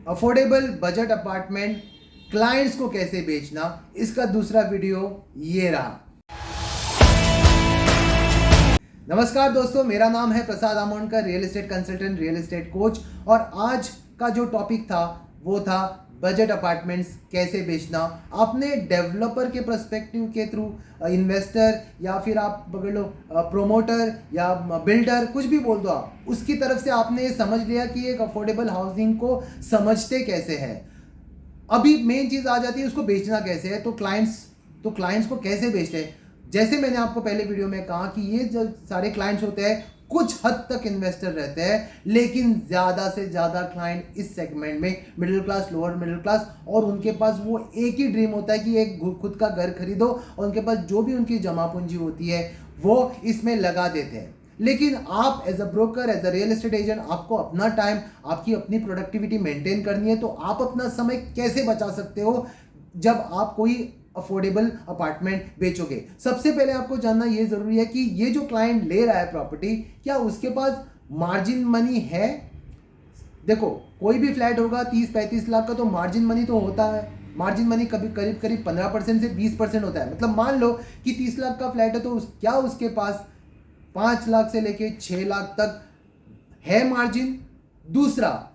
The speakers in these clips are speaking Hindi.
अफोर्डेबल बजट अपार्टमेंट क्लाइंट्स को कैसे बेचना, इसका दूसरा वीडियो ये रहा। नमस्कार दोस्तों, मेरा नाम है Prasad Amonkar, real estate consultant, real estate coach. और आज का जो टॉपिक था वो था बजट अपार्टमेंट्स कैसे बेचना। आपने डेवलपर के पर्सपेक्टिव के थ्रू, इन्वेस्टर या फिर आप पकड़ लो प्रोमोटर या बिल्डर, कुछ भी बोल दो आप, उसकी तरफ से आपने ये समझ लिया कि एक अफोर्डेबल हाउसिंग को समझते कैसे हैं। अभी मेन चीज़ आ जाती है उसको बेचना कैसे है। तो क्लाइंट्स को कैसे बेचते हैं। जैसे मैंने आपको पहले वीडियो में कहा कि ये जो सारे क्लाइंट्स होते हैं कुछ हद तक इन्वेस्टर रहते हैं, लेकिन ज़्यादा से ज़्यादा क्लाइंट इस सेगमेंट में middle class, lower middle class, और उनके पास वो एक ही ड्रीम होता है कि एक खुद का घर खरीदो और उनके पास जो भी उनकी जमा पूंजी होती है वो इसमें लगा देते हैं। लेकिन आप as a broker, as a real estate agent, आपको अपना टाइम, आपकी अपनी प्रोडक्टिविटी मेंटेन करनी है। तो आप अपना समय कैसे बचा सकते हो जब आप कोई अफोर्डेबल अपार्टमेंट बेचोगे। सबसे पहले आपको जानना यह जरूरी है कि ये जो क्लाइंट ले रहा है प्रॉपर्टी, क्या उसके पास मार्जिन मनी है। देखो, कोई भी फ्लैट होगा 30-35 लाख का, तो मार्जिन मनी तो होता है। मार्जिन मनी कभी करीब 15% से 20% होता है। मतलब मान लो कि 30 लाख का फ्लैट है, तो क्या उसके पास 5 लाख से लेके 6 लाख तक है मार्जिन। दूसरा,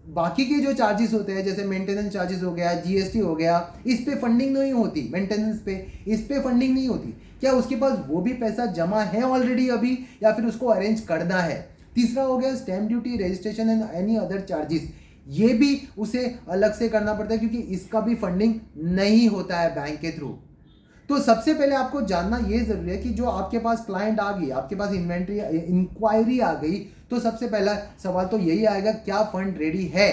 बाकी के जो चार्जेस होते हैं, जैसे मेंटेनेंस चार्जेस हो गया, जीएसटी हो गया, इस पे फंडिंग नहीं होती। मेंटेनेंस पे, इस पे फंडिंग नहीं होती। क्या उसके पास वो भी पैसा जमा है ऑलरेडी अभी, या फिर उसको अरेंज करना है। तीसरा हो गया stamp duty, registration and any other charges. ये भी उसे अलग से करना पड़ता है, क्योंकि इसका भी फंडिंग नहीं होता है बैंक के थ्रू। तो सबसे पहले आपको जानना यह जरूरी है कि जो आपके पास क्लाइंट आ गई, आपके पास इन्वेंट्री इंक्वायरी आ गई, तो सबसे पहला सवाल तो यही आएगा, क्या फंड रेडी है।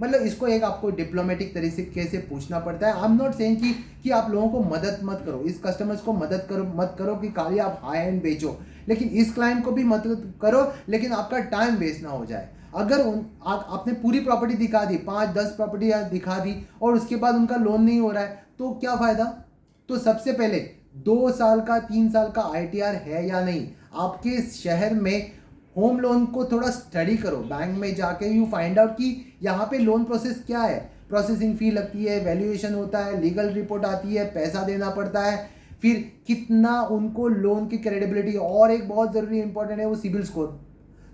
मतलब इसको एक आपको डिप्लोमेटिक तरीके से पूछना पड़ता है। आई एम नॉट सेइंग कि आप लोगों को मदद मत करो, इस कस्टमर्स को मत करो कि खाली आप हाई एंड बेचो, लेकिन इस क्लाइंट को भी मदद करो, लेकिन आपका टाइम वेस्ट ना हो जाए। अगर आपने पूरी प्रॉपर्टी दिखा दी, 5-10 प्रॉपर्टी दिखा दी, और उसके बाद उनका लोन नहीं हो रहा है, तो क्या फायदा। तो सबसे पहले 2 साल का, 3 साल का आईटीआर है या नहीं। आपके शहर में होम लोन को थोड़ा स्टडी करो, बैंक में जाके यू फाइंड आउट कि यहाँ पे लोन प्रोसेस क्या है। प्रोसेसिंग फी लगती है, वैल्यूएशन होता है, लीगल रिपोर्ट आती है, पैसा देना पड़ता है, फिर कितना उनको लोन की क्रेडिबिलिटी, और एक बहुत ज़रूरी इंपॉर्टेंट है वो सिबिल स्कोर।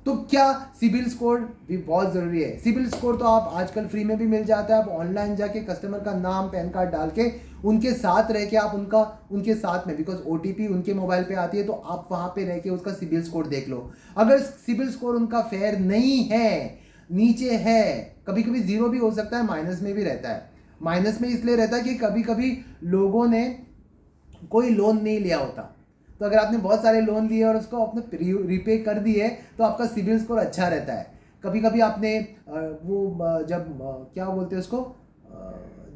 तो क्या सिबिल स्कोर भी बहुत ज़रूरी है। सिबिल स्कोर तो आप आजकल फ्री में भी मिल जाता है। आप ऑनलाइन जाके कस्टमर का नाम, पैन कार्ड डाल के उनके साथ रह के आप उनके साथ में, बिकॉज ओटीपी उनके मोबाइल पे आती है, तो आप वहाँ पे रह के उसका सिबिल स्कोर देख लो। अगर सिबिल स्कोर उनका फेयर नहीं है, नीचे है, कभी कभी जीरो भी हो सकता है, माइनस में भी रहता है। माइनस में इसलिए रहता है कि कभी कभी लोगों ने कोई लोन नहीं लिया होता। तो अगर आपने बहुत सारे लोन लिए और उसको आपने रिपे कर दिए, तो आपका सिबिल स्कोर अच्छा रहता है। कभी कभी आपने जब क्या बोलते हैं उसको,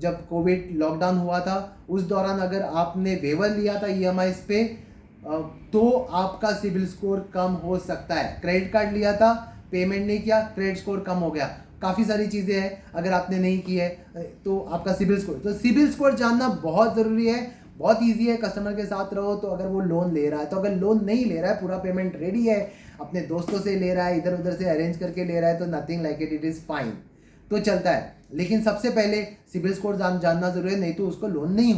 जब कोविड लॉकडाउन हुआ था, उस दौरान अगर आपने वेवर लिया था ईएमआईज पे, तो आपका सिबिल स्कोर कम हो सकता है। क्रेडिट कार्ड लिया था, पेमेंट नहीं किया, क्रेडिट स्कोर कम हो गया। काफ़ी सारी चीज़ें हैं, अगर आपने नहीं की है तो आपका सिबिल स्कोर जानना बहुत ज़रूरी है। बहुत इजी है, कस्टमर के साथ रहो। तो अगर वो लोन ले रहा है, तो अगर लोन नहीं ले रहा है, पूरा पेमेंट रेडी है, अपने दोस्तों से ले रहा है, इधर उधर से अरेंज करके ले रहा है, तो nothing like it is fine, तो चलता है। लेकिन सबसे पहले सिबिल स्कोर जानना जरूरी है, नहीं तो उसको लोन नहीं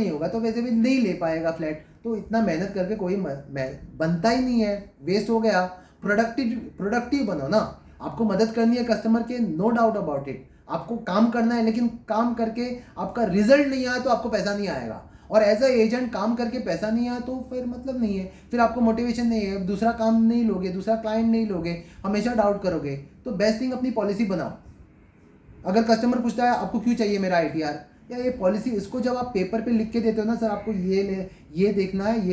होगा तो वैसे भी नहीं ले पाएगा फ्लैट। तो इतना मेहनत करके कोई बनता ही नहीं है, वेस्ट हो गया। प्रोडक्टिव बनो ना। आपको मदद करनी है कस्टमर के, नो डाउट अबाउट इट। आपको काम करना है, लेकिन काम करके आपका रिजल्ट नहीं आया तो आपको पैसा नहीं आएगा। और एज अ एजेंट काम करके पैसा नहीं आया तो फिर मतलब नहीं है, फिर आपको मोटिवेशन नहीं है, दूसरा काम नहीं लोगे, दूसरा क्लाइंट नहीं लोगे, हमेशा डाउट करोगे। तो बेस्ट थिंग, अपनी पॉलिसी बनाओ। अगर कस्टमर पूछता है आपको क्यों चाहिए मेरा आईटीआर या ये पॉलिसी, इसको जब आप पेपर पे लिख के देते हो ना, सर आपको ये देखना है,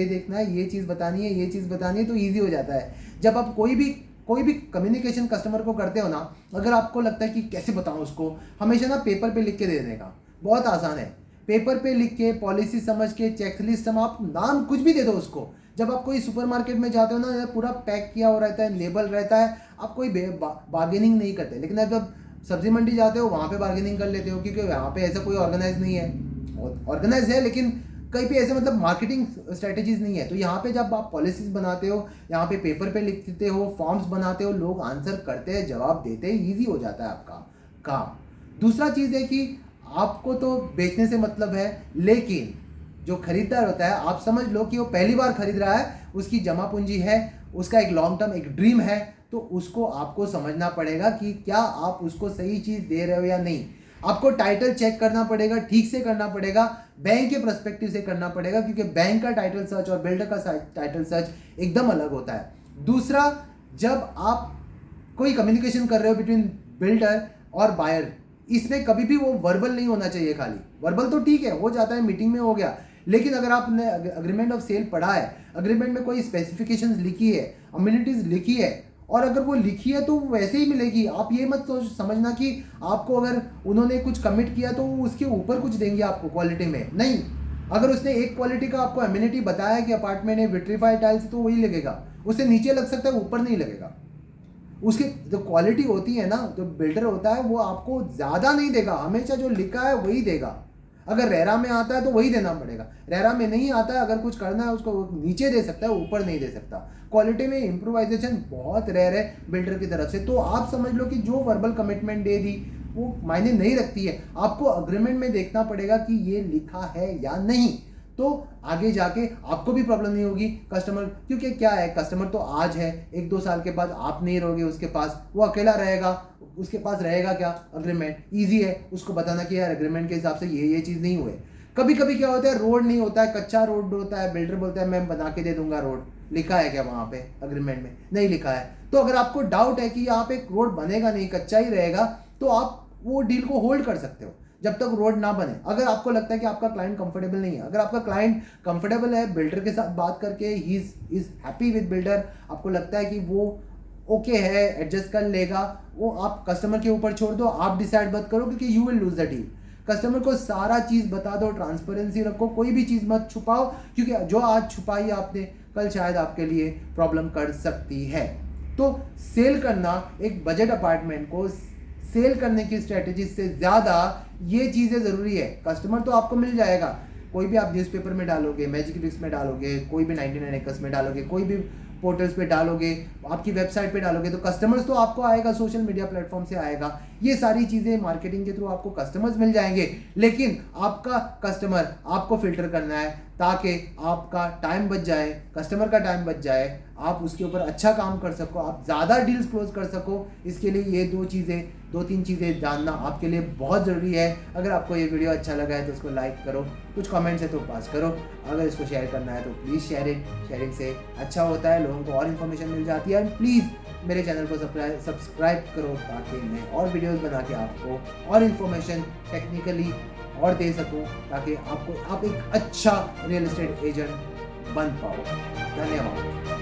ये चीज़ बतानी है, तो ईजी हो जाता है। जब आप कोई भी कम्युनिकेशन कस्टमर को करते हो ना, अगर आपको लगता है कि कैसे बताऊं उसको, हमेशा ना पेपर पे लिख के दे देने का बहुत आसान है। पेपर पे लिख के, पॉलिसी समझ के, चेकलिस्ट, आप नाम कुछ भी दे दो उसको। जब आप कोई सुपरमार्केट में जाते हो ना, पूरा पैक किया हुआ रहता है, लेबल रहता है, आप कोई बार्गेनिंग नहीं करते। लेकिन जब सब्जी मंडी जाते हो, वहाँ पे बार्गेनिंग कर लेते हो, क्योंकि यहाँ पे ऐसा कोई ऑर्गेनाइज नहीं है। ऑर्गेनाइज है, लेकिन कहीं पे ऐसे मतलब मार्केटिंग स्ट्रेटेजीज नहीं है। तो यहाँ पे जब आप पॉलिसीज बनाते हो, यहाँ पे पेपर पे लिखते हो, फॉर्म्स बनाते हो, लोग आंसर करते हैं, जवाब देते हैं, ईजी हो जाता है आपका काम। दूसरा चीज़ है कि आपको तो बेचने से मतलब है, लेकिन जो खरीदार होता है, आप समझ लो कि वो पहली बार खरीद रहा है, उसकी जमा पूंजी है, उसका एक लॉन्ग टर्म एक ड्रीम है, तो उसको आपको समझना पड़ेगा कि क्या आप उसको सही चीज़ दे रहे हो या नहीं। आपको टाइटल चेक करना पड़ेगा, ठीक से करना पड़ेगा, बैंक के पर्सपेक्टिव से करना पड़ेगा, क्योंकि बैंक का टाइटल सर्च और बिल्डर का टाइटल सर्च एकदम अलग होता है। दूसरा, जब आप कोई कम्युनिकेशन कर रहे हो बिटवीन बिल्डर और बायर, इसमें कभी भी वो वर्बल नहीं होना चाहिए। खाली वर्बल तो ठीक है, हो जाता है, मीटिंग में हो गया, लेकिन अगर आपने अग्रीमेंट ऑफ सेल पढ़ा है, अग्रीमेंट में कोई स्पेसिफिकेशंस लिखी है, अम्यूनिटीज लिखी है, और अगर वो लिखी है तो वैसे ही मिलेगी। आप ये मत समझना कि आपको अगर उन्होंने कुछ कमिट किया तो वो उसके ऊपर कुछ देंगे आपको क्वालिटी में, नहीं। अगर उसने एक क्वालिटी का आपको अम्यूनिटी बताया कि अपार्टमेंट है विट्रीफाइड टाइल्स, तो वही लगेगा, उससे नीचे लग सकता है, ऊपर नहीं लगेगा। उसकी जो क्वालिटी होती है ना, जो बिल्डर होता है वो आपको ज़्यादा नहीं देगा, हमेशा जो लिखा है वही देगा। अगर रेरा में आता है तो वही देना पड़ेगा, रेरा में नहीं आता है, अगर कुछ करना है उसको नीचे दे सकता है, ऊपर नहीं दे सकता। क्वालिटी में इम्प्रोवाइजेशन बहुत रेयर है बिल्डर की तरफ से। तो आप समझ लो कि जो वर्बल कमिटमेंट दे दी वो मायने नहीं रखती है, आपको अग्रीमेंट में देखना पड़ेगा कि ये लिखा है या नहीं, तो आगे जाके आपको भी प्रॉब्लम नहीं होगी। कस्टमर, क्योंकि क्या है, कस्टमर तो आज है, 1-2 साल के बाद आप नहीं रहोगे उसके पास, वो अकेला रहेगा, उसके पास रहेगा क्या, अग्रीमेंट। ईजी है उसको बताना कि यार अग्रीमेंट के हिसाब से ये चीज़ नहीं हुए। कभी कभी क्या होता है, रोड नहीं होता है, कच्चा रोड होता है, बिल्डर बोलता है मैं बना के दे दूंगा रोड, लिखा है क्या वहाँ पे अग्रीमेंट में, नहीं लिखा है। तो अगर आपको डाउट है कि यहाँ पे रोड बनेगा नहीं, कच्चा ही रहेगा, तो आप वो डील को होल्ड कर सकते हो जब तक रोड ना बने। अगर आपको लगता है कि आपका क्लाइंट कंफर्टेबल नहीं है, अगर आपका क्लाइंट कंफर्टेबल है बिल्डर के साथ बात करके, he is happy with builder, आपको लगता है कि वो ओके है, एडजस्ट कर लेगा, वो आप कस्टमर के ऊपर छोड़ दो, आप डिसाइड मत करो, क्योंकि you will lose the deal. Customer को सारा चीज़ बता दो, ट्रांसपेरेंसी रखो, कोई भी चीज़ मत छुपाओ, क्योंकि जो आज छुपाई आपने कल शायद आपके लिए प्रॉब्लम कर सकती है। तो सेल करना, एक बजट अपार्टमेंट को सेल करने की स्ट्रेटेजी से ज़्यादा ये चीज़ें ज़रूरी है। कस्टमर तो आपको मिल जाएगा, कोई भी आप न्यूज़पेपर में डालोगे, मैजिक ब्रिक्स में डालोगे, कोई भी 99 एकर्स में डालोगे, कोई भी पोर्टल्स पे डालोगे, आपकी वेबसाइट पे डालोगे, तो कस्टमर्स तो आपको आएगा, सोशल मीडिया प्लेटफॉर्म से आएगा, ये सारी चीज़ें मार्केटिंग के थ्रू आपको कस्टमर्स मिल जाएंगे। लेकिन आपका कस्टमर आपको फिल्टर करना है, ताकि आपका टाइम बच जाए, कस्टमर का टाइम बच जाए, आप उसके ऊपर अच्छा काम कर सको, आप ज़्यादा डील्स क्लोज कर सको। इसके लिए ये 2-3 चीज़ें जानना आपके लिए बहुत ज़रूरी है। अगर आपको ये वीडियो अच्छा लगा है तो इसको लाइक करो, कुछ कमेंट्स है तो पास करो, अगर इसको शेयर करना है तो प्लीज़ शेयरिंग से अच्छा होता है, लोगों को और इन्फॉर्मेशन मिल जाती है। एंड प्लीज़ मेरे चैनल को सब्सक्राइब करो, ताकि मैं और वीडियोस बना के आपको और इन्फॉर्मेशन टेक्निकली और दे सकूं, ताकि आप एक अच्छा रियल एस्टेट एजेंट बन पाओ। धन्यवाद।